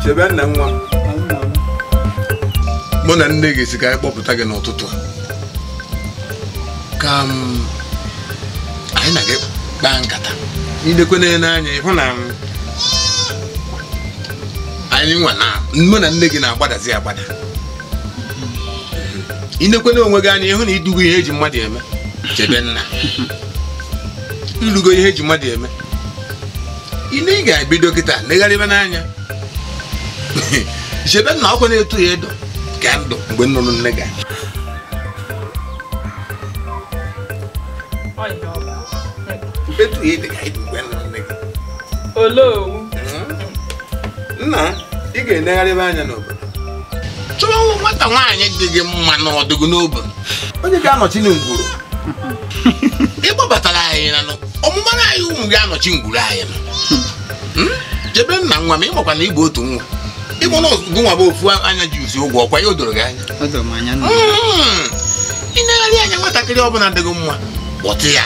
chebe nna nwa mụ na nne ga-esi ka anyị kpọpụta gị n'ụtụtụ ka anyị na gị kpaa nkata idekwenye n'anya ịhụ na anyị nwa na mụ na nne gị na-agbadazi agbada idekwenye onwe gị anya ịhụ na idugo ihe eji mmadụ eme chebe nna ilugo ihe eji mmadụ eme ine ị ga-ebido kịta legharịba n'anya chebe nna ọkwa na-etu ya edo ka ndụ mgbe nnụnụ nne gị etu ya ede ka ịdị mgbe nnụnụ nne gị nna ị ga-enegharịba anya n'obodo chọrọ nwata nwaanyị dị gị mma n'ọdụgụ n'obodo onye ga-anọchi n'ngwuru ịgbabatara anyị na ọmụmara anyị ụmụ gị anọchi ngwuru anyị chebe nna nwa ma ịmakwa na ịbụ otu nwa ịmụ na ọzụgụ nwa bụ ofu anya ji usi ụgwọ ọkwa ya o doro gị anya ịnegharị anya nwatakịrị ọbụla dịghị mma kpọtụ ya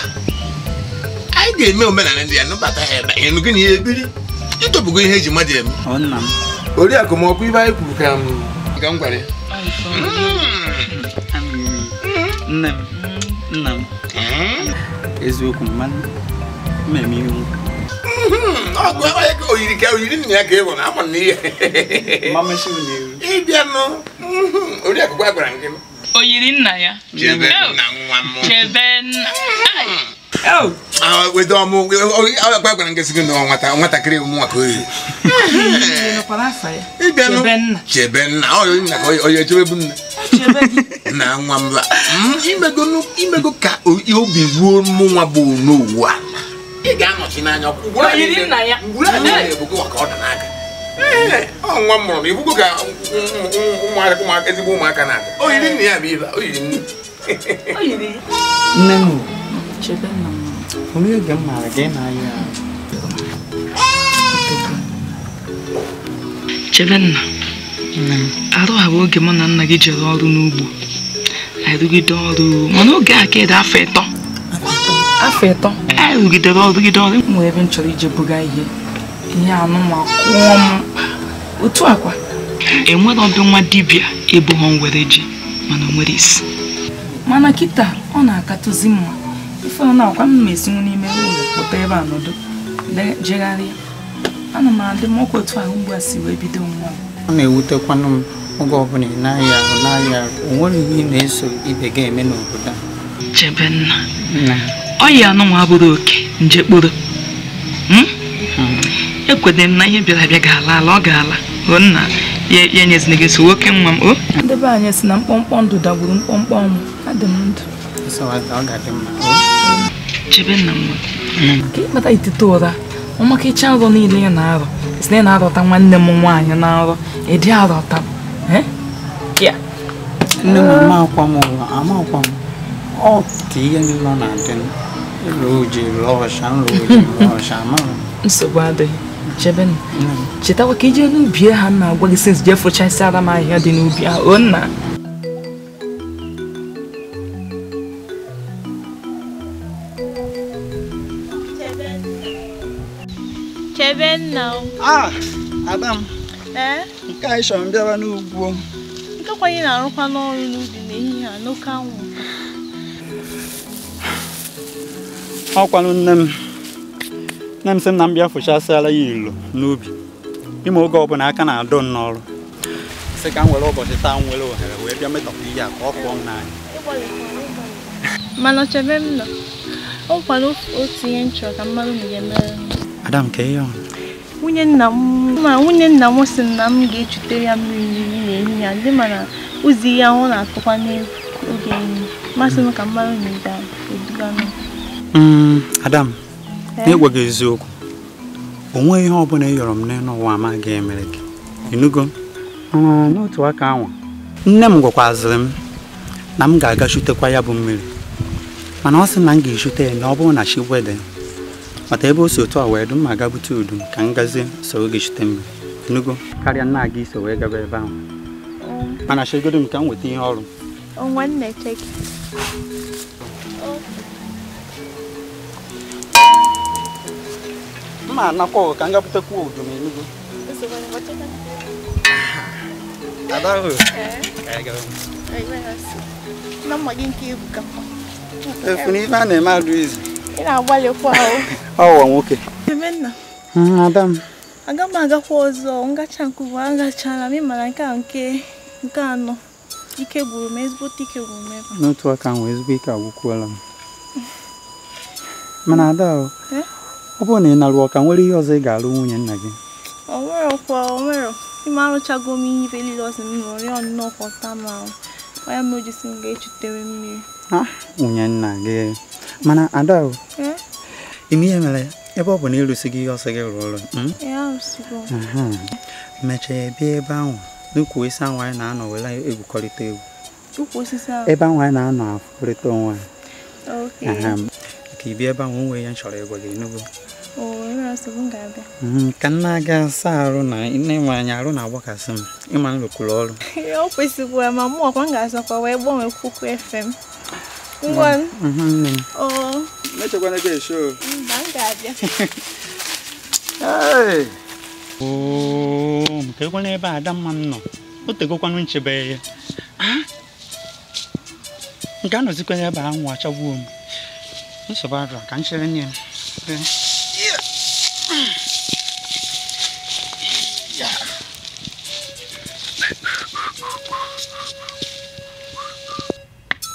anyị ga-eme omenala ndị ya nụbata ha ebe ịnụ gị na ya ebiri ịtọpụgo ihe eji mmadụ eme oriakụ ma ọkwa ibe anyị kwuru ka m gwara ya nna m eziokwu mmanụ mmemme iwu oyiri nna ya ka ị bụ na ama na ihe ịbịa nụ oriakụ gwara gị oyiri nna ya chebe nna nwa m wede ọmụ gwara ngị sị gị na nwatakịrị nwa ka oyi ịbịa nụ chebe nna nna ka onye echebe nne na nwa m imego ka obi ruo mụ nwa bụ n'owu a ị ga-anọchi n'anya oyiri nna ya ebugo maka ọ dị n'aka nwa m mụrụ na ibugo ka ezigbo ụmụaka na-aga oyiri nna ya bụ ibe oyiri nne nne m chebe nna m onye oge m mara gị n'anya chebe nna arụ ahụ oge mụ na nna gị jere ọrụ n'ugbo anyị rụgide ọrụ mana oge a ka ịdị afọ ịtọ anyị rụgidere ọrụ nwere ebe m chọrọ ije buga ihe anụma kwụọ m otu akwa enwere ọdụ nwa dibịa ebughọ nwere ji mana o nwere isi mana kịta ọ na-akatụzi mma ife ọ na-akwa m mesinwu n'ime ụlọ pụta ebe a nọdụ jegharịa ana m adị m ọkwa otu ahụ mgbe a si wee bido nwa ọ na-ewutekwanụ m oge ọbụla ị naghị ahụ o nwere ihe ị na-eso ibe gị eme n'obodo a chebe nna ọya anụnwa abụrụ oke njekporo ekwede m na ihe bịara abịa ga-ala ọ ga-ala nna ya enyezina gị so nwoke nwa m ndị be anyị si na mkpọmkpọ ndụ dagburu mkpọmkpọ ọnwụ adị m ndụ chebe nna m ka ịkpata itite ụra ọmaka ịcha nrọ niile ya na-arọ si na ị na-arọta nwanne m nwaanyị na nrọ ịdị arọta ya nne m amakwa m ọ ka ihe niile ọ na-adị ịlụ oji lọọsha amara nsogbu adịghị chebe nna chetakwa ka ije n'ubi ha na-agwa gị sins jee fụchasị ara m ahịhịa dị n'ubi ahụ nna chebe nna Adam nke anyị chọrọ mbịara n'ugbo nkekwa anyị na-arụkwa n'ọrụ n'ubi n'ehihie a n'oke anwụ ọkwanụ nne m sị na m bịa fụchasịala ya ilo n'ubi ime oge ọbụla aka na-adọ m n'ọrụ sị ka m were ụbọchị taa m were ohere wee bịa metọpụ ihe a ka ọ pụọ m n'anya mana chebe m nọ ọ kwara otu ihe m chọrọ ka mmadụ na ya mere Adam ka ihe nwunye nna m sị na m ga-echutere ya mmiri n'ehihie a ndị mana ụzọ ihe ahụ na-atụkwa n'oge enyi masị m ka mmadụ na ịda eduga Adam na-egwa gị eziokwu o nweghị ihe ọbụla ị yọrọ m n'elu ụwa amaghị emere gị ịnụgo n'otu aka anwa nne m gwakwazịrị m na m ga-aga chutekwa ya bụ mmiri mana ọ sị na m ga-echute ya na ọ bụrụ na chi wede mata ebe o si otu a wee dum ma ga-bute udu ka m gazie soro gị chute mmiri ịnụgo karịa nna gị iso wee gaba ebe ahụ mana chigodo m ka m weta ihe ọrụ mma anakwa ka m ga-butekwa udu ma ịnụgo Ada. Na magi nke ebuka. Efuni ba na ma do izi. Ina agbale kwa o. Awo nwoke. Emenna. Adam. Aga m agakwa ọzọ, ngacha nkuwa, ngachala m mara nke anọ. Ike gburu m, ezigbo ike gburu m ebe. N'otu aka ahụ ezigbo ike agwụkwuola m. Mana Ada, ọ bụrụ na ị na-alụ ọka nwere ihe ọzọ ị ga-alụ nwunye nna gị. O nwere. Ime arụchago m ihe ibe niile ọsọ m rịọ nnọọ kwọta ma onye m ojisi m ga-echutere mmiri. Nwunye nna gị. Mana Ada, ime ihe mere ebe ọ bụ na ịrụsighị ihe ọsọ gị rụọ ọrụ. Mechaa bịa ebe ahụ n'ukwu osisi ahụ anyị na-anọ were egwukọrịta egwu. Ebe ahụ anyị na-anọ afụkọrịta onwe anyị. Ka ị bịa ebe ahụ nwee ya nchọrọ ịgwa gị Enugu. Ka nna aga asa arụ na nne nwe anyị arụ na-agbakasị m ịma nrụkwuru ọrụ. O kwesịkwara ma mụ ọkwa m ga-azakwa wee gbanwee Kuku FM. Ngwa nne m. Mechakwana gị esho. Mba, m ga-abịa. Nke ekwe n'ebe Adamma m nọ, o tegokwanụ nchebe ya. Nke anọzikwa ebe ahụ achagbuo m. Nsogbu adụrụ ka nchere nye m.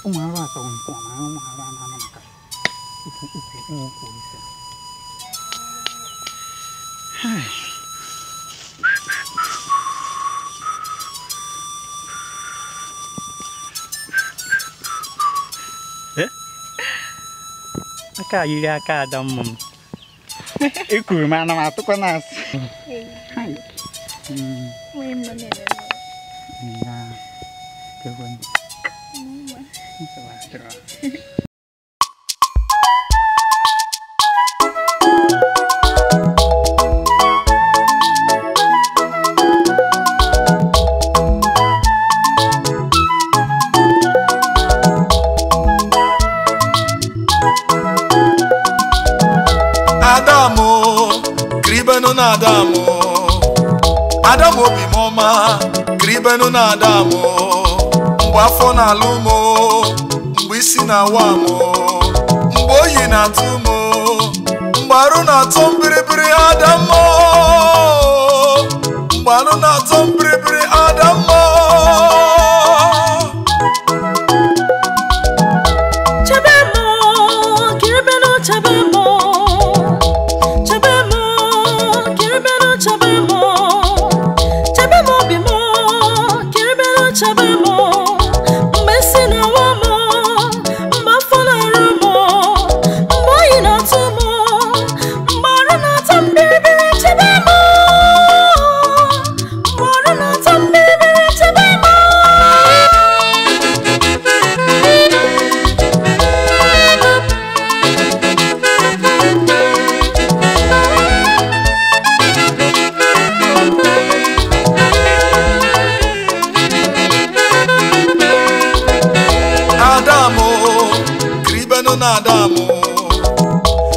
Ụmụ arụ atọ nkwa ma ụmụ arụ anọ maka ukwu ise. Aka yiri aka Adamma m. Ekuru m ana m atụkwa n'asị. Adamu obi m ọma kribenu na Adamu mgbe afọ na-alụ m mgbe isi na-awa m mgbe oyi na-atụ m mgbe arụ na-atọ mbiribiri Adamu mgbe arụ na-atọ mbiribiri Adamu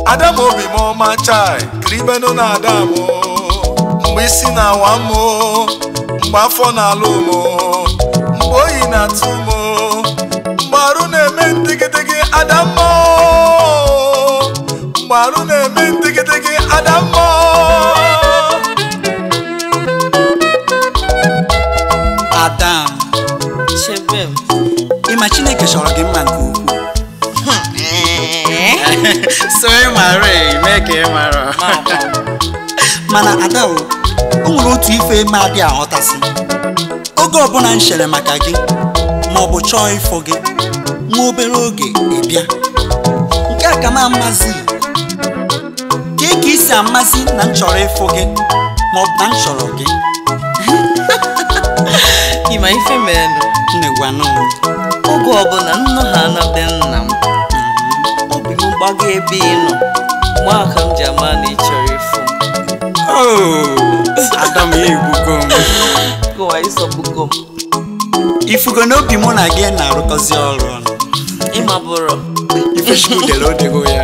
Adamu obi m ọma chai kribenu na Adamu mgbe isi na-awa m mgbe afọ na-alụ m mgbe oyi na-atụ m mgbe arụ na-eme ndigidigi Adamu mgbe arụ na-eme ndigidigi Adamu Adam Chebem ịma Chineke chọrọ gị mma nke ukwuu. So make it mara. Mana Ada o nwere otu ife ma adị aghọtasị. Oge ọbụla nchere maka gị ma ọ bụ chọọ ifo gị nwa obere oge ịbịa. Nke a ka m amazi. Ka isi amazi na nchọrọ ifo gị ma ọ bụ na nchọrọ gị. Ịma ife mere nnegwanụ. Oge ọbụla nnọ ha na be nna m. Gbaga ebe ị nọ nwa aka m ji ama na ị chọrọ ịfụ. Adam egbugo m. Gụwa ịsọgbugo m. Ifugo n'obi mụ na gị na-arụkọzi ọrụ ọnụ. Ịma bụrụ ife chukwu dere odego ya.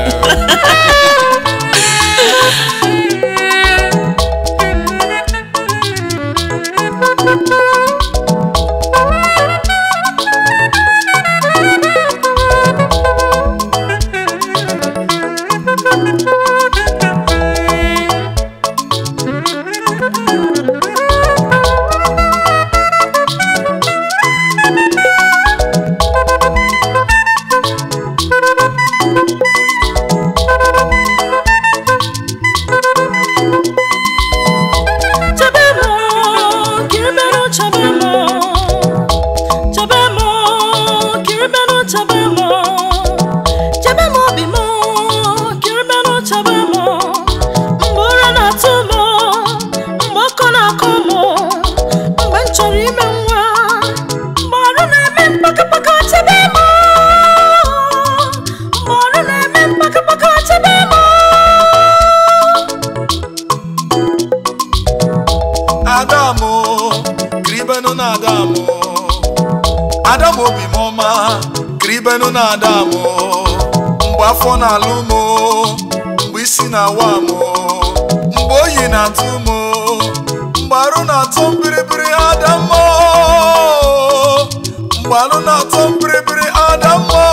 Adamo, Kribeno na Adamo. Adamo bi moma, Kribeno na Adamo. Mbafo na lumo, mbisi na wamo. Mboyi na tumo, mbaru na tombiribiri Adamo. Mbaru na tombiribiri Adamo.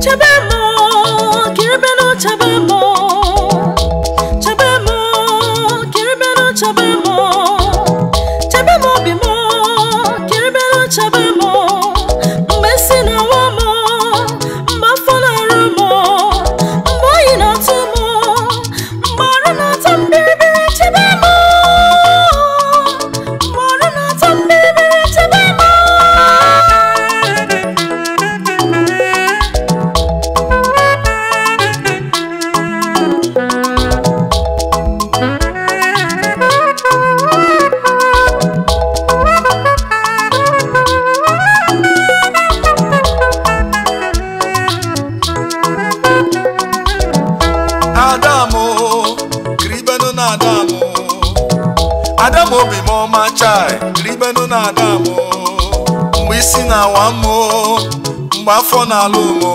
Chabemo, Kribeno Chabemo. Adamo bi moma chai, Kribeno na Adamo. Mbisi na wamo, mbafo na lumo.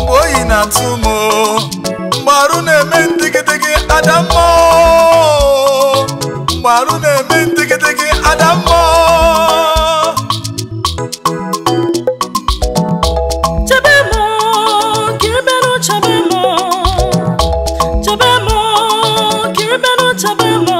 Mboyi na tumo, mbaru ne mendigidigi Adamo. Mbaru ne mendigidigi Adamo. Chabemo, Kribeno Chabemo. Chabemo, Kribeno Chabemo.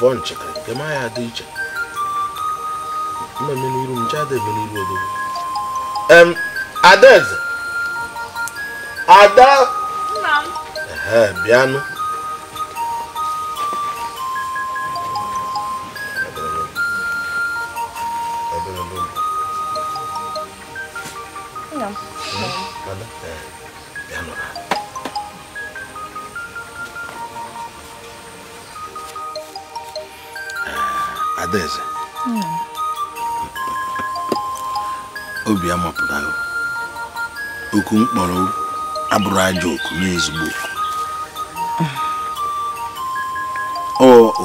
Fọ nchekara nke ma ya dị iche mmemme n'iru nche adịghị n'iru odogo Adaeze Ada nna m bịanụ Adaeze obi amapụrụ ahụ okwu mkpọrọ abụrụ ajọ oku n'ezigbo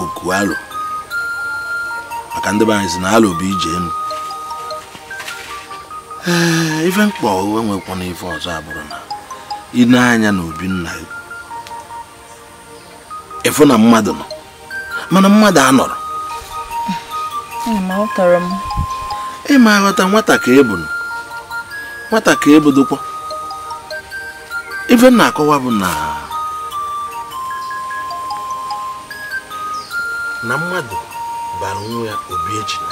oku alụ maka ndị be anyị si na alụ bụ ije enu ife mkpọ enwekwa na ife ọzọ abụrụ na ine anya na obi nna ya efu na mmadụ nọ mana mmadụ anọrọ ịma aghọta nwata ka ebu nwata ka ebudokwa ife na-akọwa bụ na mmadụ bara nwa ya obi echina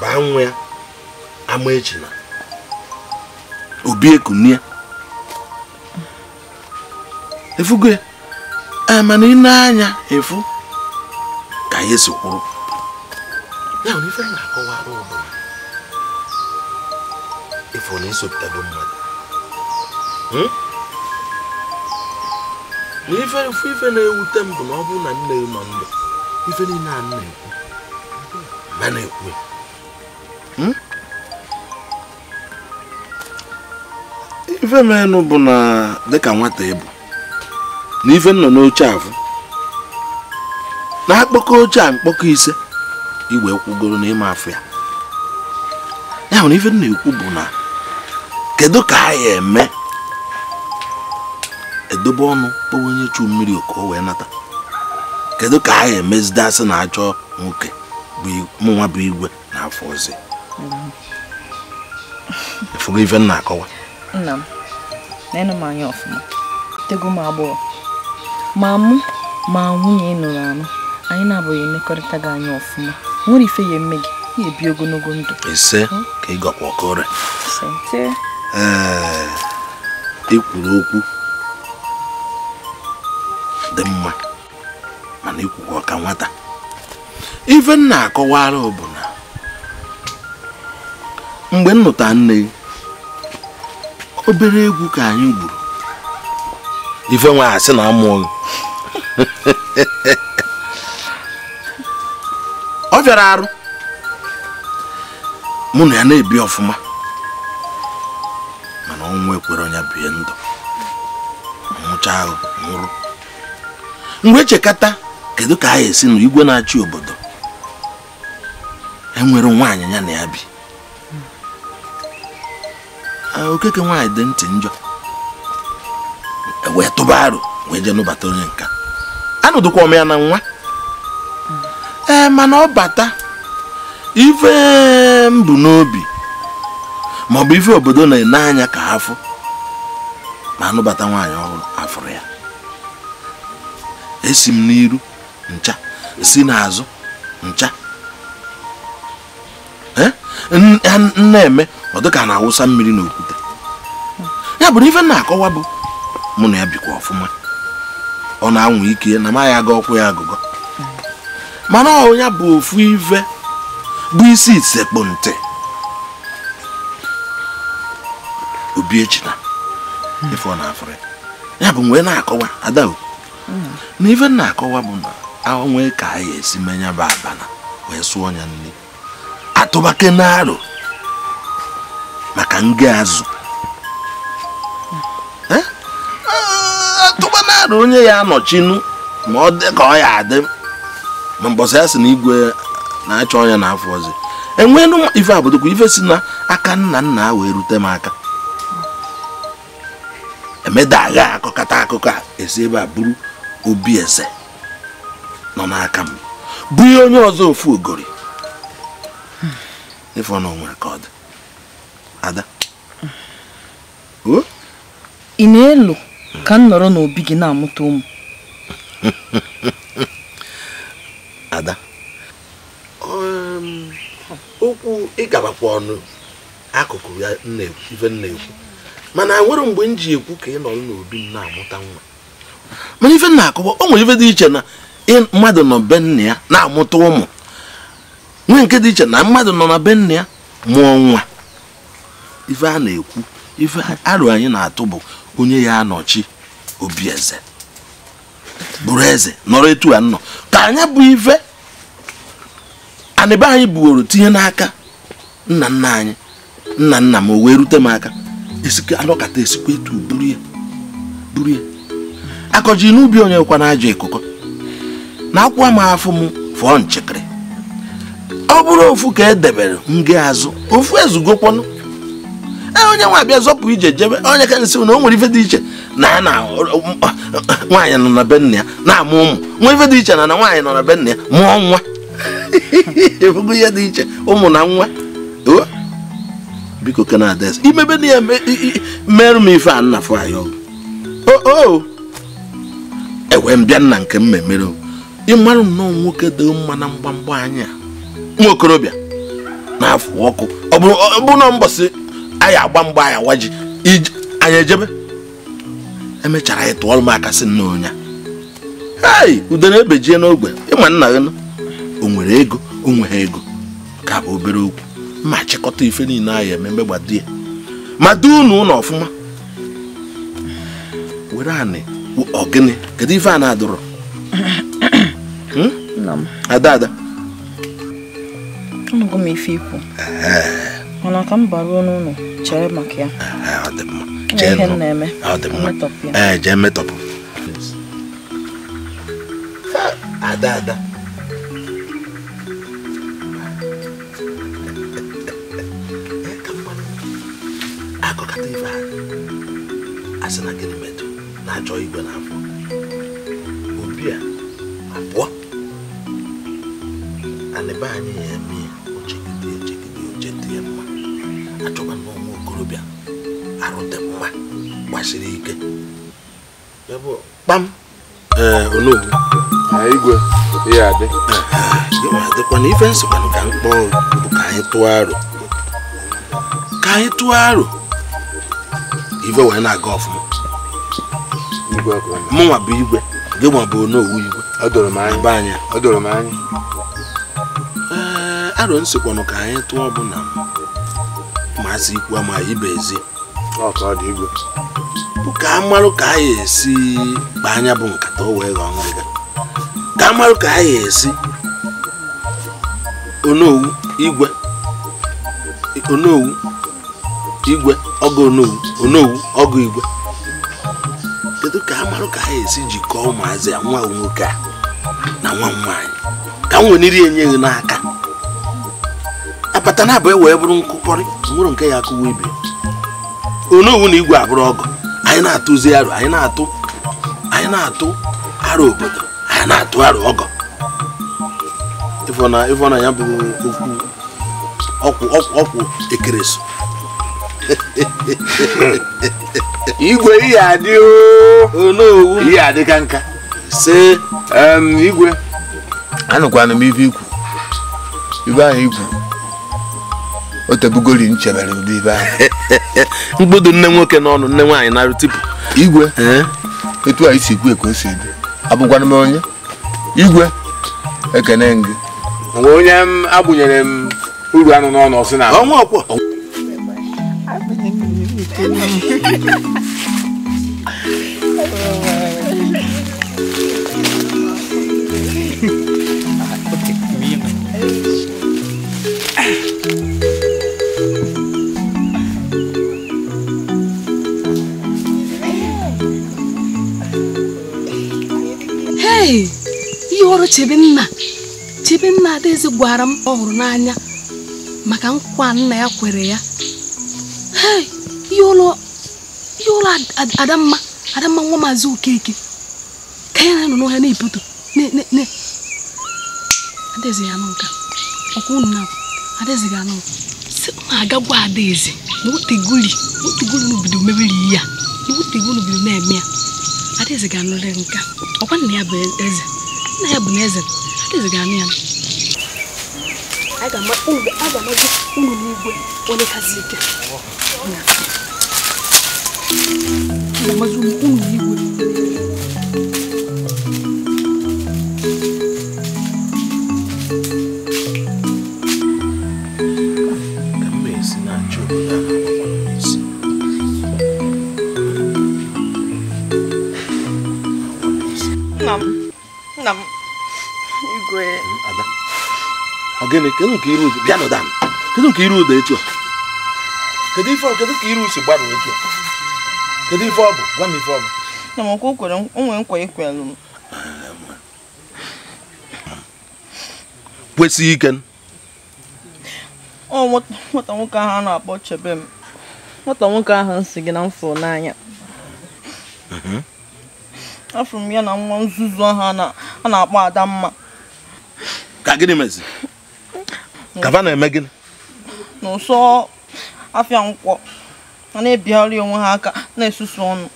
baa nwa ya ama echina obi ekunia efugo ya mana ị na-anya efu ka ya si kwuru ya na ife na-akọwa arụ ọbụla ifo na isopụtago mmadụ na ife na-ewute m bụ na ọ bụrụ na nne nọ ndụ ife niile a na-ekwu ma na-ekwu ife menụ bụ na dịka nwata ịbụ na ife nọ n'oche afụ na akpọkọ oche a mkpọkọ ise igwe kwugoro n'ime afọ ya ya hụrụ ife na-ekwu bụ na kedu ka anyị eme edobe ọnụ kpọwa onye chu mmiri ka o wee nata kedu ka anyị emezidasị na-achọ nwoke bụ mụnwa bụ igwe n'afọ ọzọ efugo ife nna akọwa nna m na-enụ m anya ọfụma tego m agbọghọ ma mụ ma nwunye nụrụ anụ anyị na-abụghị emekọrịta gị anya ọfụma nwere ife ya eme gị ya ebi ogologo ndụ ise ka ị gọkwa ọkọrọ ikwuru okwu dị mma mana ikwukwa ọka nwata ife nna akọwara bụ na mgbe nnụta nne obere egwu ka anyị gburu ife nwa asị na amụọ ọ bịara arụ mụ na ya na-ebi ọfụma mana ọnwụ ekwere onye bie ndụ nwụcha ahụ nwụrụ mgbe echekata kedu ka anyị esi n'igwe na-achị obodo enwere nwaanyị ya na ya bi okeke nwaanyị dị ntị njọ wee tụba arụ wee jee nụbata onye nka anụdụkwa m ya na nwa mana ọ bata ife mbụ n'obi maọbụ ife obodo na-ene anya ka afọ ma anụbata nwaanyị ọhụrụ afụrụ ya esi m n'iru ncha si n'azụ ncha na-eme ọ dịka na-awụsa mmiri n'okwute ya bụrụ ife na-akọwa bụ mụ na ya bikwa ọfụma ọ na-anwụ ike na ma ya aga ọkwụ ya agụgọ mana onye bụ ofu ife bụ isi isekpo ntị obi echina ife ọ na-afụrụ ya bụ wee na-akọwa ada na ife na-akọwa bụ na onwe ka anyị esi menya bụ abana wee sụọ ọnya nne atụbake n'arụ maka nge azụ atụba n'arụ onye ya anọchinu ma ọ dị ka ọ ya adị ma mbọsị ya si na igwe na-achọ ọnya n'afọ ọzọ enwenu ife abụdokwa ife si na aka nna wee rute m aka emeda agha akọkata akụkọ a esi ebe a bụrụ obi eze nọ n'aka m bụ ihe onye ọzọ ofu ogori ife ọ na onwere ka ọ dị ada ị na-elu ka m nọrọ n'obi gị na-amụta ụmụ ada okwu ịgabakwa ọnụ akụkụ ya ife nna ekwu mana nwere mgbe m ji ekwu ka ị nọrọ n'obi m na-amụta nwa mana ife nna akọwa o nwere ife dị iche na mmadụ nọ be nna ya na-amụta ụmụ nwee nke dị iche na mmadụ nọ na be nna ya mụọ nwa ife a na-ekwu ife arụ anyị na-atụ bụ onye ya anọchi obi eze bụrụ eze nọrọ etu a nọ ka anya bụ ife anịbe anyị buoro tinye n'aka nna anyị nna m o wee rute m aka esike alọkata esikwa etu buru ya akọji n'ubi onye kwa na ajọ ịkụkọ na akwụkwọ m afọ m fọọ nchekịrị ọ bụrụ ofu ka edebere nge azụ ofu ezugokwanụ onye nwa abịa zọpụ ije jebe onye ka nsị na o nwere ife dị iche na nwaanyị nọ na be nna ya na-amụ ụmụ nwa ife dị iche na nwaanyị nọ na be nna ya mụọ nwa efugo ihe dị iche ụmụ na nwa biko ke na-adịs imebe na ya merụ m ife a nnafọ anyị ọgụ ewe mbịa nna nke m memere ịmarụ nnọọ nwoke dị mma na mgbamgba anya nwa okorobịa na-afụ ọkụ ọ bụ na mbọsị anyị agba mgba anyị awaji anyị ejebe emechara anyị tụọrọ m aka sị nna onye udere ebejie n'ogbe ịma nna gị o nwere ego o nweghị ego ka bụ obere okwu ma chịkọta ife niile anyị ememe gbadie ma du ụlọ ọfụma were anị ọgịnị kedu ife a na-adụrọ Nam. Ada. Amago m ife ikwu. Mana ka m baro n'ụlọ chere maka ya. Ọ dị mma. Ihe na-eme. Ọ dị mma. Jee metọpụ. Ada. Akọkata ife a. Asị na gịnị metụ na-achọ igwe n'afọ. Obi a abụọ. Anịba anyị ya eme ochegide ya mma. Achọba n'ọnwa okorobịa arụte mma gbasiri ike. Ebe kpam onowu igwe ihe adị dịkwa na ife nsịkwanụ ka mkpọ bụ ka anyị tụọ aro ife wee na-aga ọfụma. Mụnwa bụ igwe gị nwa bụ onowu igwe. Ọ doro m anya aro nsịkwanụ ka anyị tụọ bụ na masị ikwu ama ibe ezi ka ọ dị igwe bụ ka amarụ ka anyị esi kpa anya bụ nkata o wee ghọọ ngịga. Ka amarụ ka anyị esi onowu igwe ọgụ onowu ọgụ igwe. Kedu ka amarụ ka anyị esi jikọọ ụmụazị a nwa nwoke a na nwa nwaanyị ka m weniri enyeghị n'aka apata na abụọ wee bụrụ nkụkọrị nwere nke ya akụwa ibe. Onowu na igwe abụrụ ọgụ anyị na-atụzi aro anyị na-atụ aro obodo anyị na-atụ aro ọgọ. Ifọ na ya bụ ọkwụ ekereso. igwe ihe adị onowu ihe adị ka nka se igwe anụkwana m ife ikwu ibe ahụ ikwu o tebugori nchebere ụdị ibe ahụ mgbodo nne nwoke n'ọnụ nne nwaanyị na-arụ tipu igwe etu anyị si ekwu eko si ebi abụkwana m onye igwe ekene gị onwe onye agbụnyere m uru anụ n'ọnụ ọsị na ọnwa ọkwọ Hey, ihe ọrụ Chebenna Adaeze gwara m ọ hụrụ n'anya maka nkwa nna ya kwere ya. Hey, ihe ụlọ Adamma nwa Maazị Okeke ka ya nọ n'ọhịa na-ebuto Adaeze ya n'ụka ọkwa unu na Adaeze ga n'ụka si ma agagwa Adaeze na oteguli n'obodo mebiri ya na oteguli n'obodo na-eme ya. Adaeze ga-anụrị nka ọkwa nna ya bụ eze nna ya bụ na eze Adaeze ga-anụ ya. Aga amazi unu n'igwe onye kazi ike amazi unu n'igwe ka m esi na-achọ obodo Nna m igwe Ada ogene kedu ka iru bịa nọ dan kedu ka iru ụda etu a kedu ka iru si gbarụ etu a kedu ife ọ bụ gwa m ife ọ bụ na m kwere onwe nkwa ikwelu m kwesị ike nwata nwoke ahụ a na-akpọ Chebe m nwata nwoke ahụ nsị gị na mfụ n'anya afụrụ m ya na nwa nzuzu ahụ a na-akpọ Adamma. ka gịnị mezi kava na-eme gịnị n'ụsọ afịa nkwọ a na-ebigharị onwe ha aka na-esusu ọnụ.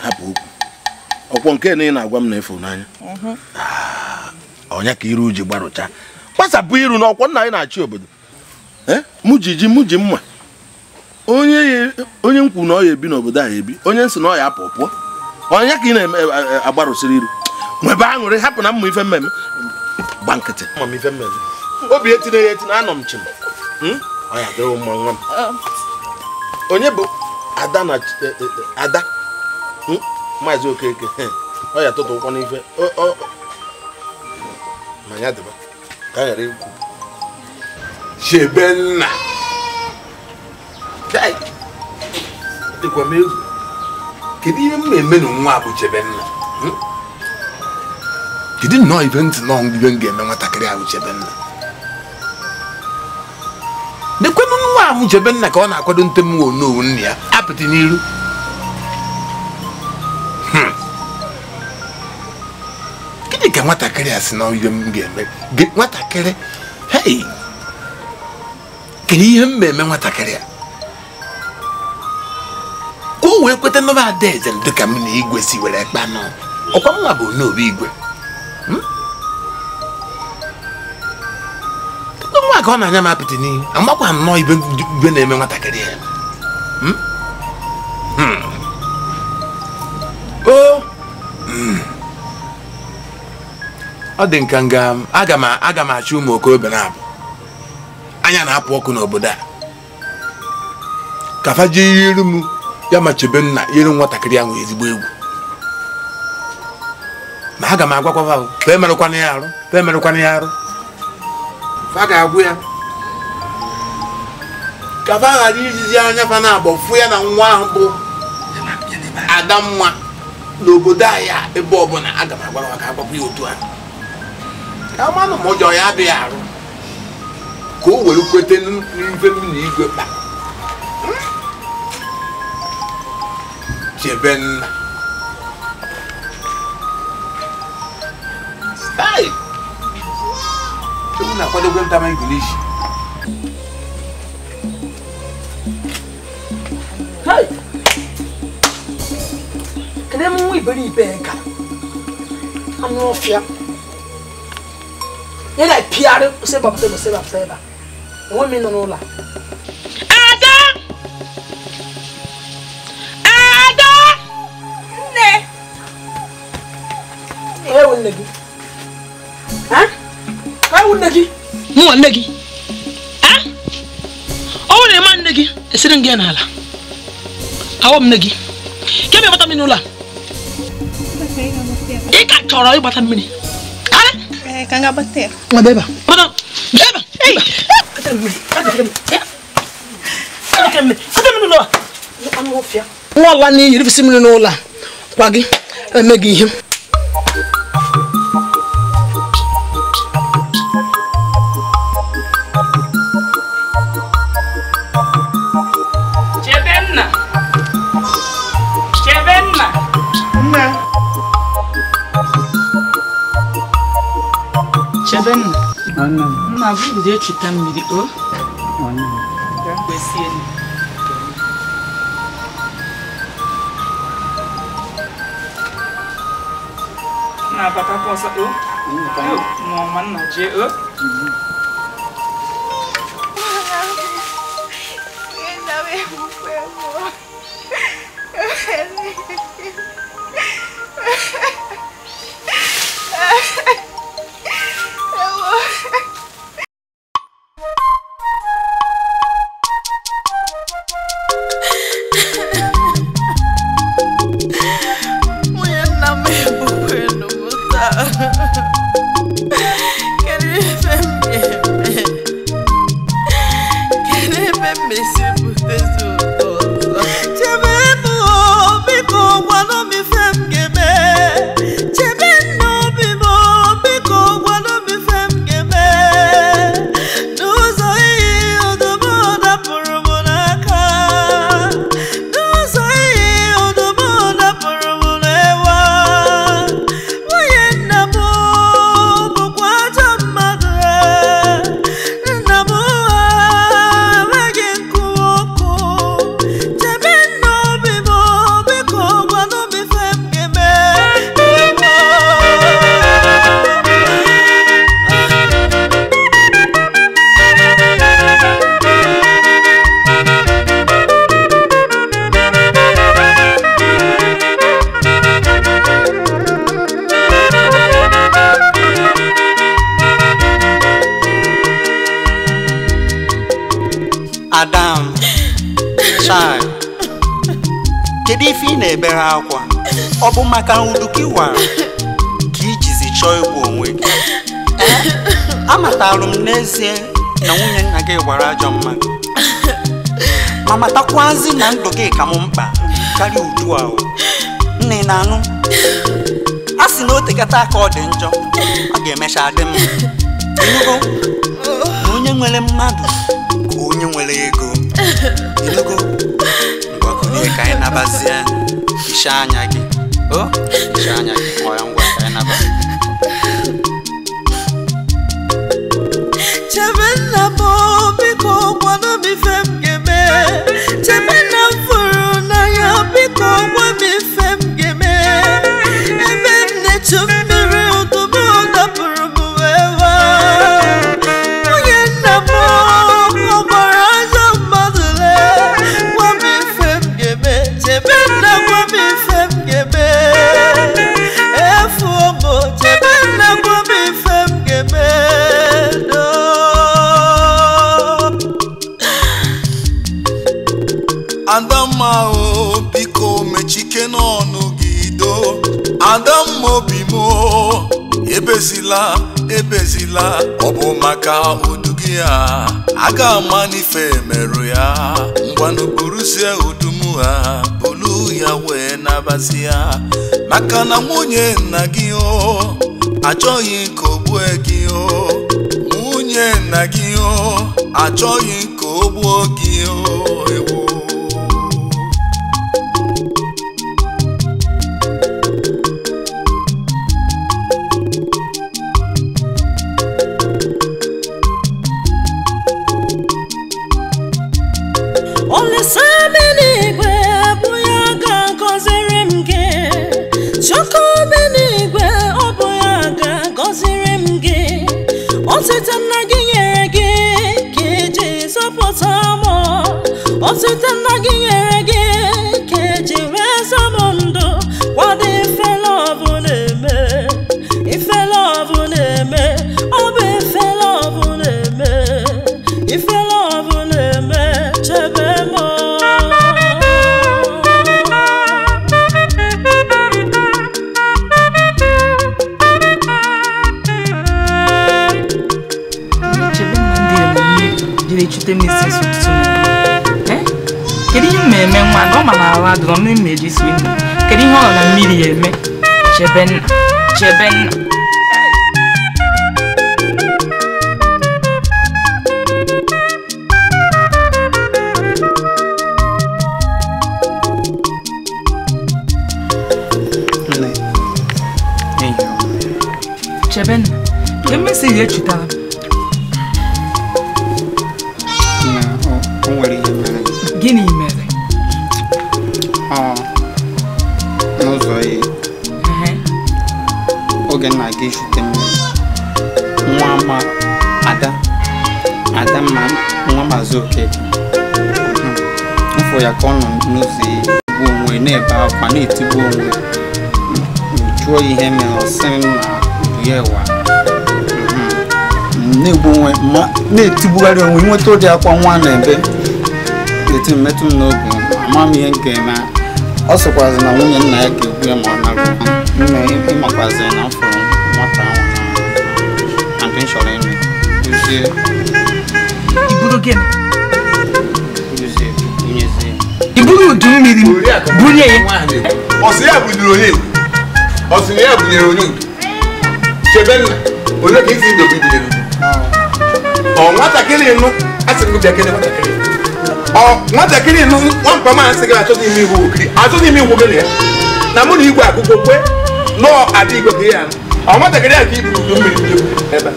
hapụ okwu ọkwọ nke na ị na-agwa m na efu n'anya ọnya ka iru ji gbarụcha gbasapụ iru n'ọkwọ nna anyị na-achị obodo mụ ji mma onye nkwu na ọ ya ebi n'obodo ahụ ebi onye nsị na ọ ya apụ pụọ ọnya ka ị na-eme agbarụsịrị iru nwebe aṅụrị hapụ na mma ife mmemme gba nkịtị mma m ife mmemme obi etinye ya etinye anọ m chim ọ ya dịrị mma nwa m onye bụ ada Maazị Okeke ọ ya tụtụ ụkwụ n'ife ma ya dịba ka a ghara ikwu Chebenna dịkwa m egwu kedu ihe m na-eme na nwa bụ Chebenna kedu nnọọ ibe ntị nọọ ibe m ga-eme nwatakịrị ahụ Chebenna nekwenụ nwa ahụ Chebenna ka ọ na-akwado nte m onowu nne ya apịtị n'iru gịnị ka nwatakịrị a sị na ibe m ga-eme nwatakịrị hei kedu ihe m na-eme nwatakịrị a ka o wee kweta nọba adaeze m dịka m na igwe si were kpanụ ọkwa nwa bụ n'obi igwe nwa ka ọ na-anya m apịtị n'ihu amakwa nnọọ ibe na-eme nwatakịrị ya ọ dị nka nga aga m achọ ụmụ okorobịa na-abụ anya na-apụ ọkụ n'obodo a ka fa jee ihe iru m ya ma Chebenna yere nwatakịrị ahụ ezigbo egwu ma aga m agwakwa fa emerụkwana ya arụ fa ga-agwụ ya ka fa ghara ijizi anya fa na-abọ fụ ya na nwa ahụ bụ Adamma n'obodo anyị ebe ọbụla aga m agwara ka agbapụ ya otu ahụ ka mmanụ ma ụjọ ya adịghị arụ ka o were kwete n'ife m na igwe kpa Chebenna ewu na-akwadogwe ntama English kedụ m nwa iberibe nka anụ ọfịa ya na-epigharị sebapụta ebe a enwe m nọ n'ụlọ Ada nne ewu nne gị ewu nne gị mụnwa nne gị ọ bụrụ na ịma nne gị esiri gị n'ala awọ m nne gị ke m ịgbata mmiri n'ụlọ ị ka chọrọ ịgbata mmiri nwa ọla na iyi rifisi mmiri n'ụlọ a kwa gị eme gị ihe Chebenna nna bụ ụdị echita mmiri o kwesị elu na papa pọsa o ma nna je o Adam, Chai, kedu ife ị na-ebere akwa? ọ bụ maka udu ka ịwara ka ijizi chọọ igbu onwe gị. Amatalụ m n'ezie na nwunye nna gị gbara ajọ mmadụ, ma matakwazi na ndụ gị ka m mkpa karịa udu ahụ. Nne na-anụ a sị na o tekata aka ọ dị njọ, ọ ga-emecha dị mma. Ịnụgo na onye nwere mmadụ ka onye nwere ego. Ịnụgo ngwakulie ka anyị nabazie ishe anya gị. Ishe anya gị ọ ya ngwa ka anyị naba. Chebenna mo biko kwado mi fem geme. Chebenna furu na ya biko kwa mi fem geme. Ebe ne chumire utubu na puru muwewa. Oye na mo obaraza madule kwa mi fem geme. Chebenna kwa mi fem geme. Efu omo chebenna kwa mi fem geme. Adamma o biko mechike n'ọnụ gị do. Adamma obi mo ebezila ọ bụ maka udu gị a aga ama n'ife merụ ya. Ngwanụ buruzie udu m ha bulu ya wee nabazi ya, maka na nwunye nna gị o achọghị ka o gbue gị o. Nwunye nna gị o achọghị ka o gbuo gị o. Ewu adụrụ m n'ime eji isi nne. Kedu ihe ọ nọ na mmiri ya eme? Chebenna emesi ya echutara gịnị mere? N'ụzọ oge nna gị chute nwa ama ada mma nwa Maazị Okeke mfụ ya ka ọ nọ n'ụzọ igbu onwe na-ebe akwa na-etigbu onwe jụọ ihe mere ọsị na ya ewa na-egbu onwe na-etigbugharị onwe nweta ụdị akwa nwa na-ebe eti mmetụ m n'obi ama m ihe m ga-eme. Ọ sịkwazi na nwunye nna ya ga-egbu ya ma ọ narụ nna ịmakwazi na mfụrụ nwata ahụ na nke nchọrọ ime uzie iburu gịnị? iburu udu mmiri bunye ya. Ọsị ya bunyere onye ọsị na ya bunyere onye udu. Chebenna onye ka isi idobe bunyere udu. Ọ nwatakịrị nụ asị m bịa kele nwatakịrị. Nwatakịrị nụ nwamkpa m asị gị achọghị ime iwu okiri achọghị ime iwu gịnị ya na mụ na igwe akụkọ kwe nọọ adị igwe ka ya nwatakịrị a ka iburu udu mmiri ebe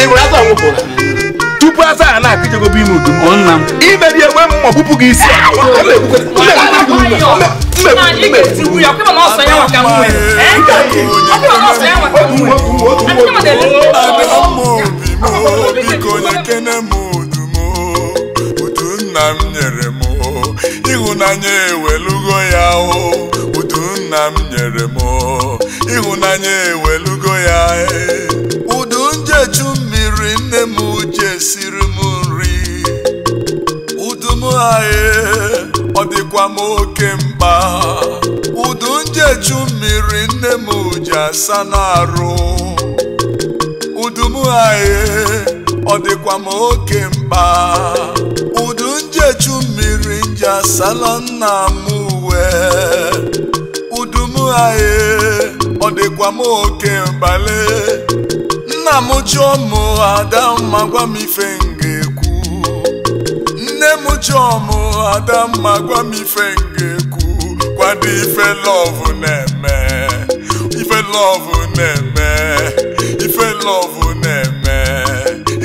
ị nwere azụ ọnwụpụra tupu asa a na-akụjegobe ime udu imeri egbe mmụọ bupụ gị isi nna m nyere m ịhụnanya ewelugo ya udu nna m nyere m ịhụnanya ewelugo ya udu njechu mmiri nne m uche siri m nri udu m ọ dịkwa m oke mkpa udu nje njechu mmiri nne m ji asa n'arụ udu m ọ dịkwa m oke mkpa udu njechu mmiri nji asala nna m uwe udu m ọ dịkwa m oke mbale nna m chọọ m ada mma gwa m ife m ga-ekwu nne m chọọ m ada mma gwa m ife m ga-ekwu kwado ife love na-eme ife love na-eme ife love na-eme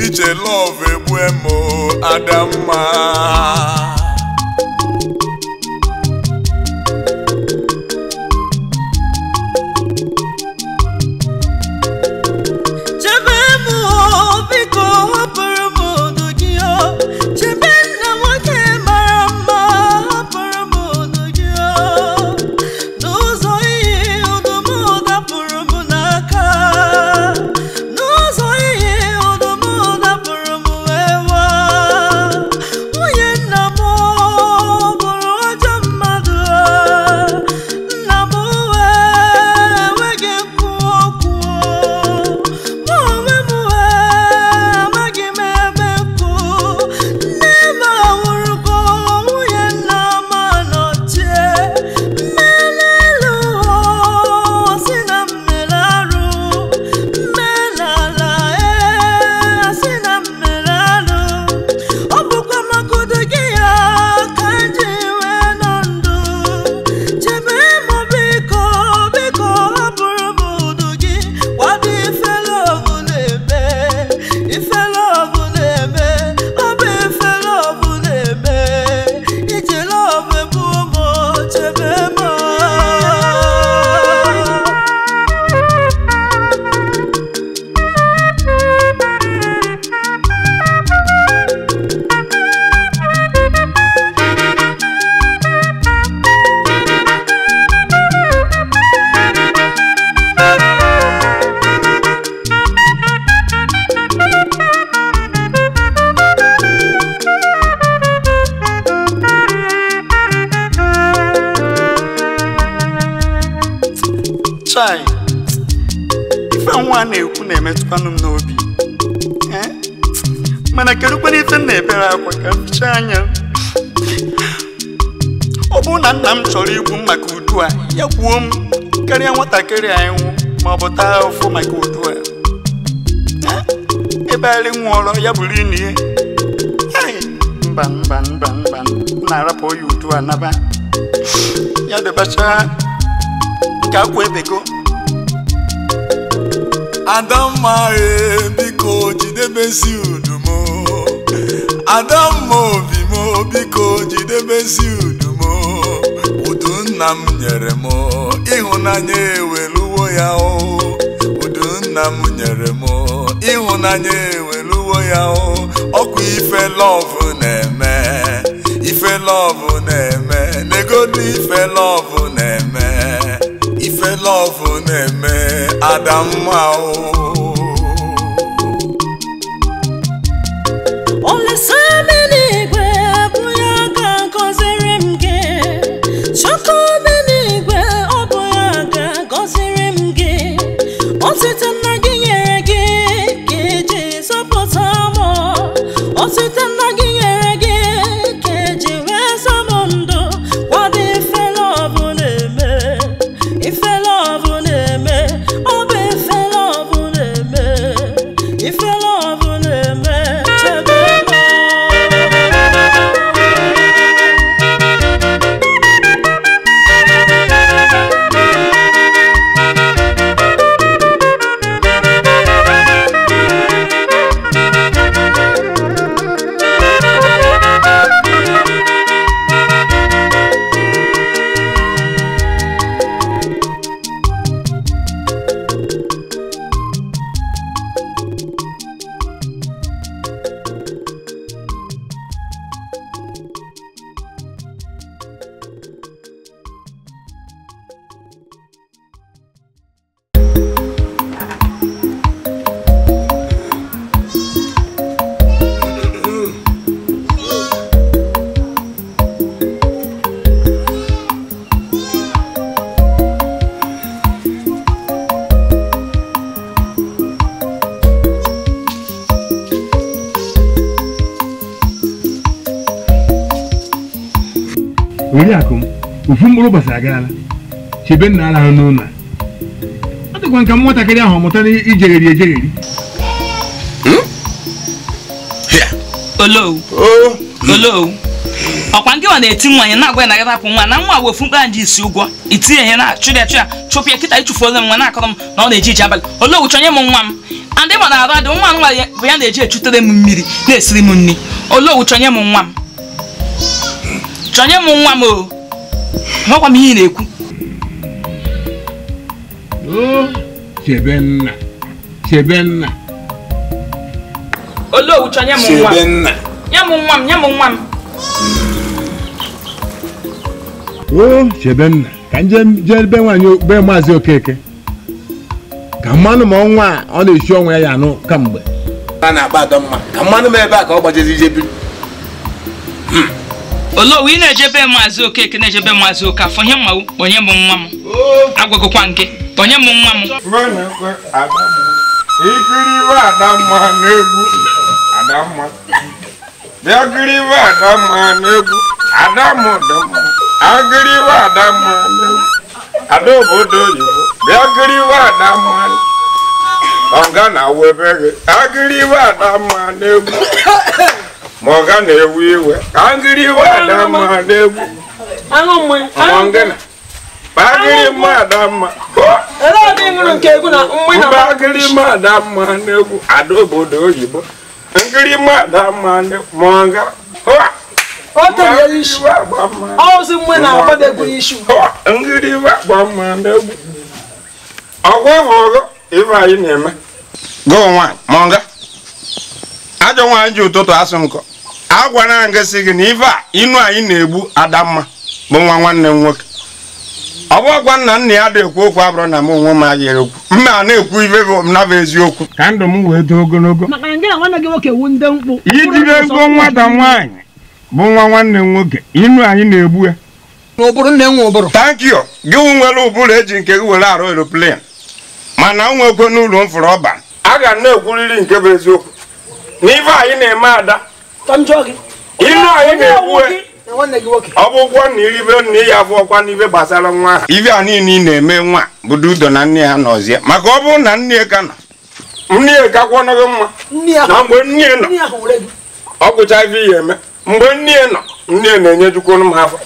ije love egbue m ada mma ife nwa na-ekwu na-emetụkwanụ m n'obi mana kedụkwana ife m na-ebere akwa ka ficha anya ọ bụrụ na nna m chọrọ igbu m maka udu a ya kwuo m karịa nwatakịrị anyị nwụ ma ọ bụ taa ụfụ maka udu a ebe anyị nwụọrọ ya bụrụ ini ihe mba na-arapụ oyi udu a naba ya debacha ka akwa ebego Adamma biko jidebezi udumo Adamma obi mo biko jidebezi udumo udu nna m nyere m ịhụnanya eweluwo ya o udu nna m nyere m ịhụnanya eweluwo ya o ọkụ ife love na-eme ife love na-eme negodu ife love na-eme ife love na-eme Adamma o Ole sabenigwe buya ka gozere m gị Choko benigwe ọ bụ ya ka gozere m gị Otite nna gị nyere gị ka eji zọpụta m Otite nna gị nyere gị ka eji wee zọ m ndụ Kwado ife love na-eme ife love na-eme ọ bụ ife love na-eme Oriakụ m ofu mkpụrụ ụbọchị agaala chebe nna ala ahụ n'ụlọ ọ dịkwa nka nwatakịrị ahụ mụtara ijegheri ejegheri Olo ọkwa nke ọ na-eti nwaanyị na-agwa na agapụ nwa na nwa wefu mkpa nji isi ụgwọ itinye ihe na chụrịa chụpụ ya kịta ichufuola m nwa na-akọrọ m na ọ na-eji ije abalị Olo chọnye m nwa m andị ma na-arụ adị nwa nwa bụ ya na-eji echutere m mmiri na-esiri m nri Olo chọnye m nwa m o hụkwa m ihe ị na-ekwu chebe nna Olo chọnye m nwa m nye m nwa m chebe nna ka nje be nwaanyị be Maazị Okeke ka mmanụ ma ọnwa ọ na-esi ọnwa ya anụ kamgbe a na-akpa atọ mma ka mmanụ m ebe a ka ọ gbajezi ije biri Olo ị na-ejebe Maazị Okeke na-ejebe Maazị Okafọ ihe mma kpọnye m nwa m agwagokwa nke kpọnye m nwa m ikiriwe Adamma n'egwu Adamma bịagiriwe Adamma n'egwu Adamma agiriwe Adamma n'egwu ada obodo oyibo bịagiriwe Adamma ọga na-awebe gị agiriwe Adamma n'egwu ma ọga na-ewu iwe agiriwe Adamma n'egwu bagiri Adamma bagiri Adamma n'egwu ada obodo oyibo ngiri Adamma n'egwu ọgwụ ife anyị na-eme go nwaanyị mọnga ajọ nwaanyị ji ụtụtụ asụ nkọ agwara ngịsị gị na ife a inu anyị na-egbu Adamma bụ nwa nwanne m nwoke ọ bụ ọgwa nna ya na-ekwu okwu abụrụ na m onwe m ayere okwu mme a na-ekwu ife bụ naba eziokwu ka ndụ m wee too ogologo ijiri ego nwata nwaanyị bụ nwa nwanne m nwoke inu anyị na-egbu ya thank you gị nwere ụbụrụ eji nke gị were arụ aeroplane mana nwekwe n'ụlọ mfụrụ ọba a ga na-ekwuriri nke bụ eziokwu n'ife anyị na-eme ada inu anyị na-egbu ọ bụ ụgwọ na iribe nna ya afọ ọkwa n'ife gbasara nwa ahụ ife a niile ị na-eme nwa bụ udo na nne ya nọzie maka ọ bụrụ na nne ka nọ nne ya gakwanaghị mma na mgbe nne nọ ọ gụcha ife ya eme mgbe nne nọ nne na-enyejukwuru m afọ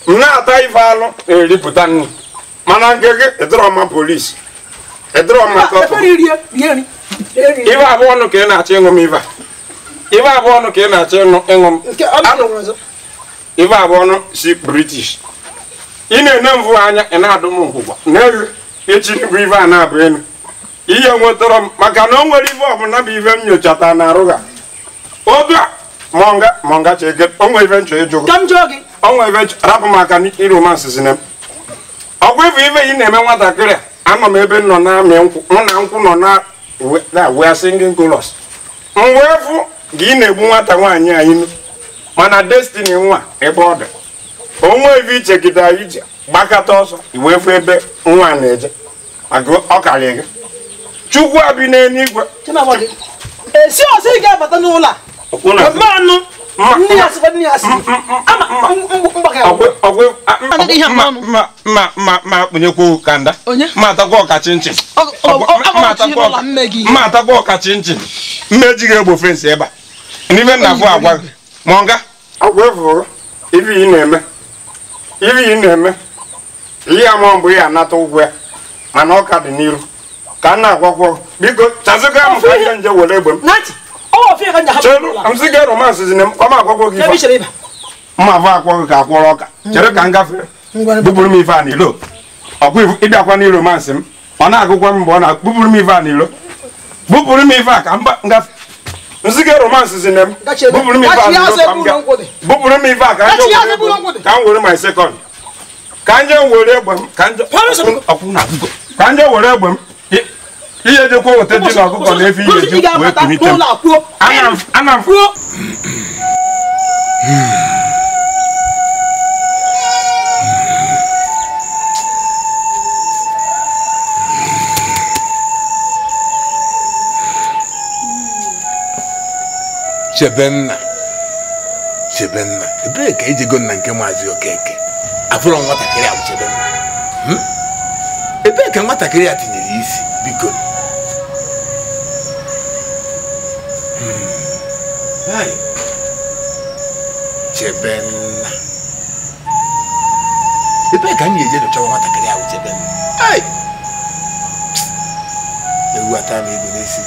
m na-ata ife alụ na-eripụta nne mana nke gị ịdọrọma polisi ịdọrọma ife abụọ nụ ka ị na-achọ ịṅụ m ife abụọ nụ ka ị na-achọ ịṅụ m ife abụọ nụ si British ị na-ene mvụ anya ị na-adụ m ngwụgwa na-eghe echi bụ ife a na-abụ elu ihe nwetara m maka na o nwere ife ọbụla bụ ife m nyochata na arụ ha obi a mọnga cheke o nwere ife nchọ ịjụ o nwere ife rapụ maka iromansị sinem ọgwụ ife ị na-eme nwatakịrị anọ m ebe nọ na-amị nkwụ mụ na nkwụ nọ na wee singing chorus m wee fụ gị na-egbu nwata nwaanyị anyị mana Destiny nwa ebe ọ dị onwe ife ichegide ije gbakọta ọsọ iwee fụ ebe nwa na-eje maka ọ karịa gị Chukwu abi n'eluigwe esi ọsọ ị ga-abata n'ụlọ a mmanụ nne ya sịkwa nne ya sị ma kpunyekwu kanda ma atakwa ọka chinchin ma atakwa ọka chinchin mmeji ga-egbo fensi ebe a n'ife nna-afụ agwa gị mọnga agwa efụrụ ife ị na-eme ihe ama mbụ ya anata ụgwọ ya mana ọka dị n'iru ka m na-agwakwọ biko chazịga m ka ihe nje were egbe m sị ga romansị zi m kọma agwagwo gị mma afọ akwọ gị ka akwọrọ ọka chere ka m gafere bupụrụ m ife a n'ilo ọkwa ịbịakwa n'iro romansị m ọ na-agụkwa m mgbe ọ na-bupụrụ m ife a n'ilo bupụrụ m ife a ka m gafe m sị ga romansị zi m bupụrụ m ife a n'ilo ka m ga bupụrụ m ife a ka m were my second ka nje were egbe m ka nje were egbe m ihe jekwa weta ji na ọkụkọ na efe ihe ji wee kunite m ana m Chebenna ebee ka ejego na nke Maazị Okeke afụrụ nwatakịrị a uchebe ebe ka nwatakịrị a tinyere isi biko Chebenna ebe ka m ga-eje chọwa nwatakịrị a Chebenna ewu ata m ego n'isi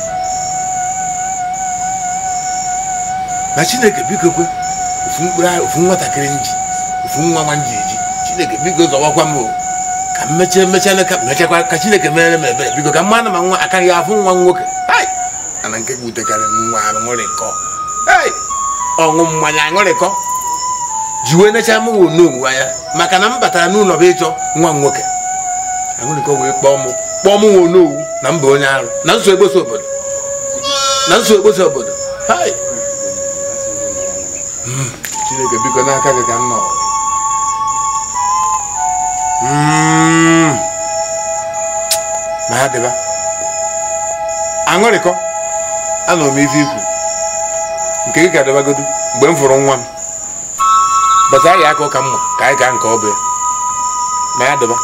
na Chineke biko kwe ofu nwatakịrị nji ofu nwa nji eji Chineke biko zọwakwa m ka mechakwa ka Chineke mere m ebere biko ka mmanụ ma nwa akaghị afụ nwa nwoke ana nke gbutekarị m nwa aṅụrịkọ ọṅụ mmanya aṅụrịkọ ji wee necha m nwo n'onwe ya maka na m batara n'ụlọ bụ ịchọ nwa nwoke aṅụrịkọ wee kpọọ m nwo n'owu na mba onye arụ na nso egbosi obodo Chineke biko n'aka gị ka m nọ ma ha dịba aṅụrịkọ anọ m ife ikwu nke gị ka dịbagodu mgbe m fụrụ nwa m bata ya aka ụka mma ka anyị gaa nke ọ bụ ya ma ya dịba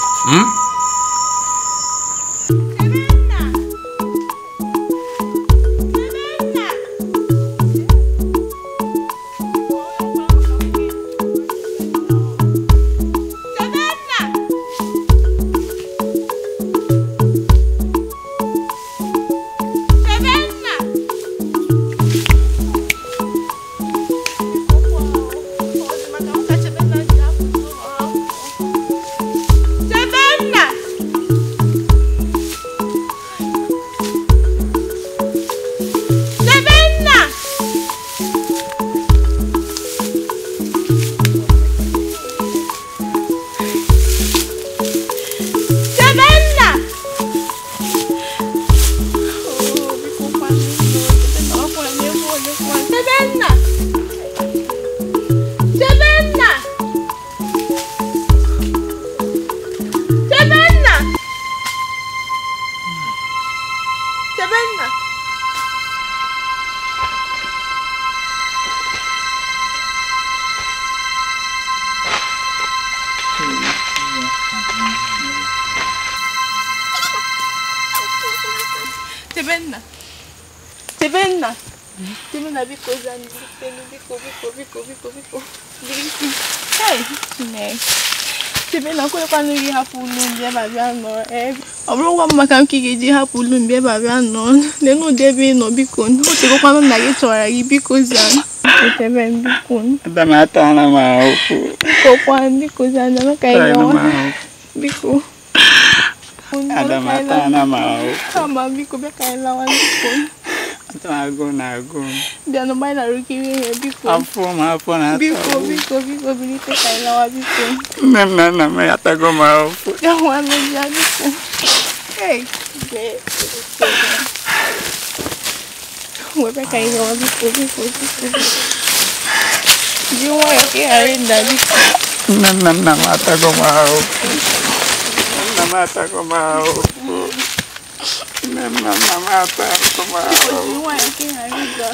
Tebenna biko zani biko hey Chineke Tebenna kwere kwanu gị hapụ ụlọ mgbe ebe abịa nọ ọ bụrụ ngwa maka m ka ị ga-eji hapụ ụlọ mgbe ebe abịa nọ lee ụdị ebe ị nọ biko o tegokwanụ nna gị chọrọ gị biko zani Tebenna biko Adamata na ma ofu biko zani maka ị nọ biko Adamata na ma ofu ama biko bịa ka anyị lawa biko Nago. Dia no mai na rukiri he biko. Afọ na biko bilite ka ilawa biko. Na me atago ma afọ. Ya wa me ya biko. Hey, be. Webe ka ilawa biko. Jiwa ya ke arinda biko. Na atago ma afọ. Na atago ma afọ. Mama tá tomando. Não é que ainda.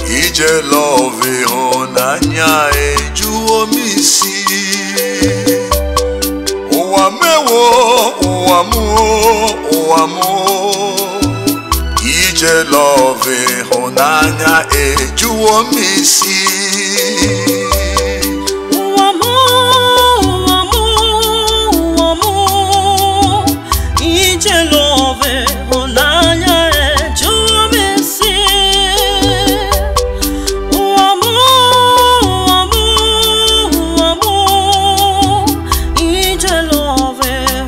Ije love onanya ejuo misi Uwamu Ije love onanya ejuo misi Uwamu Ije love onanya ejuo misi Ije love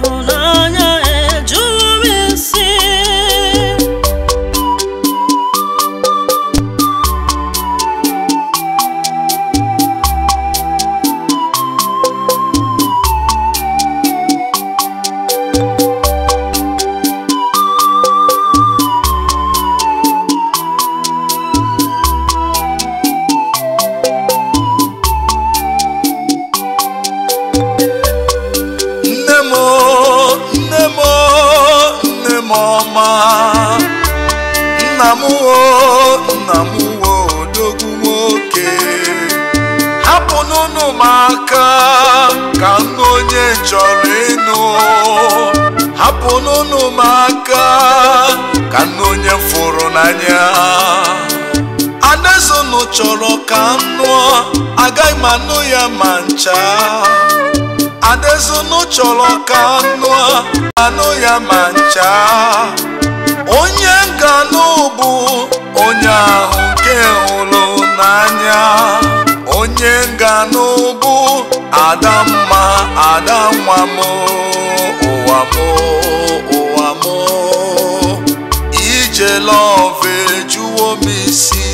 Namuwo odogwu nwoke hapụnụnụ m aka ka nụ onye chọrọ ịnụ hapụnụnụ m aka ka nụ onye fụrụ n'anya Adezunu chọrọ ka nụọ agaghị m anụ ya ma ncha Adezunu chọrọ ka nụọ anụ ya ma ncha onye nganụ bụ onye ahụ nke hụrụ n'anya onye nganụ bụ Adamma Adanwa m ụwa m ụwa m ije love jụọ m isi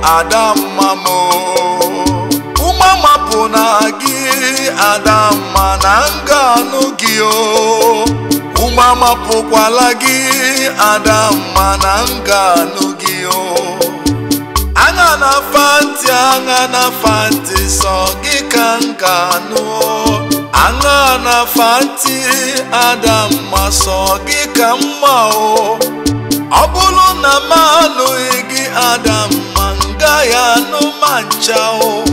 Adamma mo umama punagi Adamma nanganu gio umama pukwalagi Adamma nanganu gio angana fanti sogi kankanu angana fanti Adamma sogi kamao Obulu na malu igi Adamma ngaya no manchao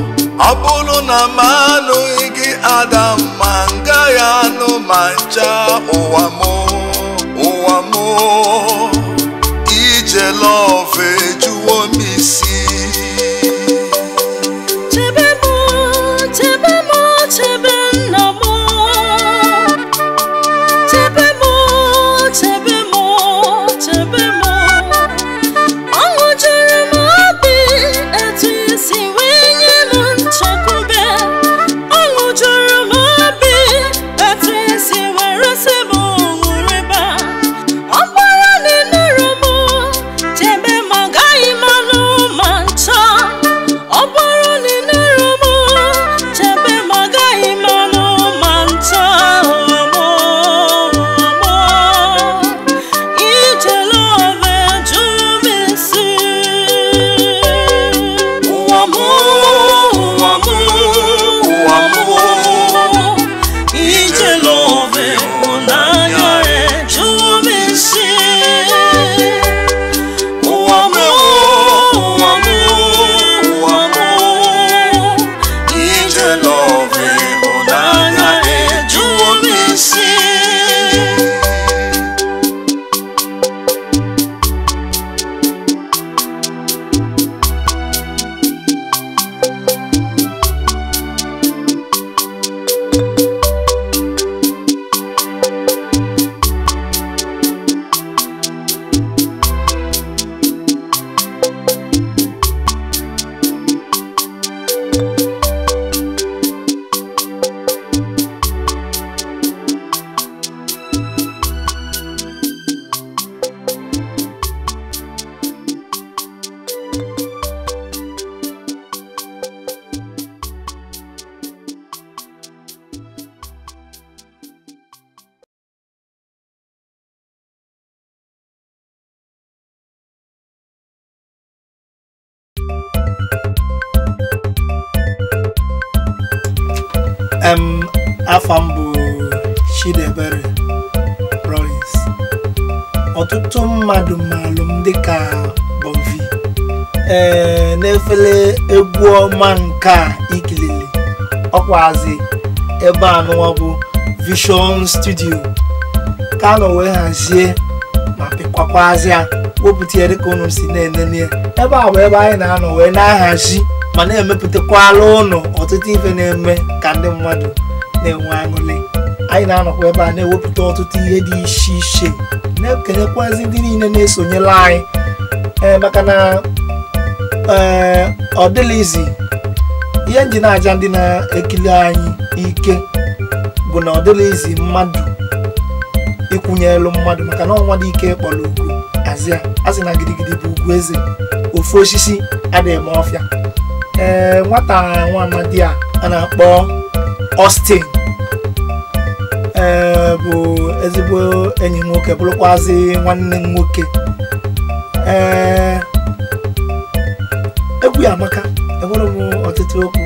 Obulu na malu igi Adamma ngaya no mancha Uwamo ije love juwo misi Tebe magaimano Afam bụ Chidebere Rollins. Ọtụtụ mmadụ maalụ m dịka Bonvi. N'efele egwu ọma nke a ikilili ọkwazi ebe anụwa bụ Vision Studio ka nọ wee hazie ma pịkwakwazi ya wepụta ya dịka unu si na-enene ebe a bụ ebe anyị na-anọ wee na-ahazi ma na-emepụtakwala ụnụ ọtụtụ ife na-eme ka ndị mmadụ na-enwe aṅụrị. Anyị na-anọkwa ebe a na-ewepụta ọtụtụ ihe dị iche iche na-ekenekwazi ndị niile na-esonyela anyị maka na ọ dịlizi ihe nji na-aja ndị na-ekili anyị ike bụ na ọ dịlizi mmadụ ịkwụnyelu mmadụ maka na ọnwa dị ike kpọrọ ugwu azịa asị na gidigidi bụ ugwu eze ofu osisi adịghị eme ọfịa. Nwata nwa amadi a na-akpọ Austin bụ ezigbo enyi nwoke bụrụkwazi nwanne m nwoke. Egwu ya amaka enwere m ọtụtụ okwu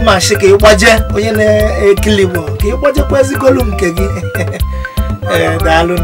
mmachi ka ịgbaje onye na-ekili bụ ka ịgbajekwa ezigolu nke gị daalụ